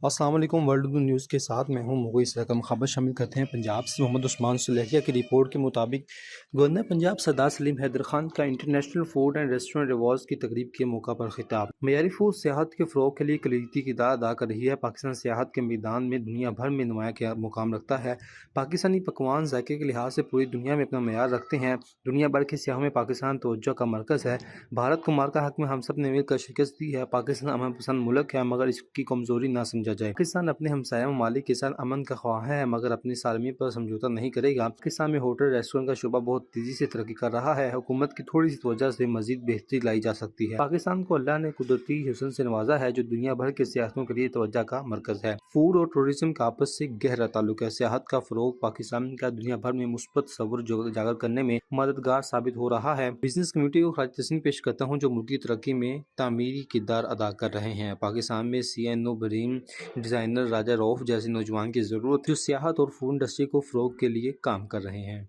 अस्सलाम वालेकुम। World news के साथ मैं हूं मुगीस रकम। खबर शामिल करते हैं पंजाब से। मोहम्मद उस्मान सुलेहिया की रिपोर्ट के मुताबिक गवर्नर पंजाब सरदार सलीम हैदर खान का international food and restaurant awards की तकरीब के मौका पर खिताब। मयारी फूड सियाहत के फ़रोग़ के लिए कलीदी किरदार अदा कर रही है। पाकिस्तान सियाहत के मैदान में दुनिया भर में नुमाया मुकाम रखता है। पाकिस्तानी पकवान जायके के लिहाज से पूरी दुनिया में अपना मैार रखते हैं। दुनिया भर के सियाहों में पाकिस्तान तवज्जो का मरकज़ है। भारत को मार्का हक में हम सब ने मिलकर शिकस्त दी है। पाकिस्तान अमन पसंद मुल्क है, मगर इसकी कमज़ोरी ना समझा जाए। पाकिस्तान अपने हमसाया ममालिक के साथ अमन का ख्वाह है, मगर अपनी सालमी पर समझौता नहीं करेगा। पाकिस्तान में होटल रेस्टोरेंट का शुबा बहुत तेज़ी से तरक्की कर रहा है। हुकूमत की थोड़ी सी तवज्जो से मज़ीद बेहतरी लाई जा सकती है। पाकिस्तान को अल्लाह ने कुदरती हुस्न से नवाजा है, जो दुनिया भर के सियाहतों के लिए तवज्जो का मरकज़ है। फूड और टूरिज्म का आपस से गहरा ताल्लुक है। सियाहत का फ़रोग़ पाकिस्तान का दुनिया भर में मुस्बत तस्वुर उजागर करने में मददगार साबित हो रहा है। बिजनेस कम्युनिटी को ख़राज तहसीन पेश करता हूँ, जो मुल्क की तरक्की में तामीरी किरदार अदा कर रहे हैं। पाकिस्तान में CNO बरीम डिज़ाइनर राजा रऊफ़ जैसे नौजवान की ज़रूरत है, जो सियाहत और फूड इंडस्ट्री को फ़रोग़ के लिए काम कर रहे हैं।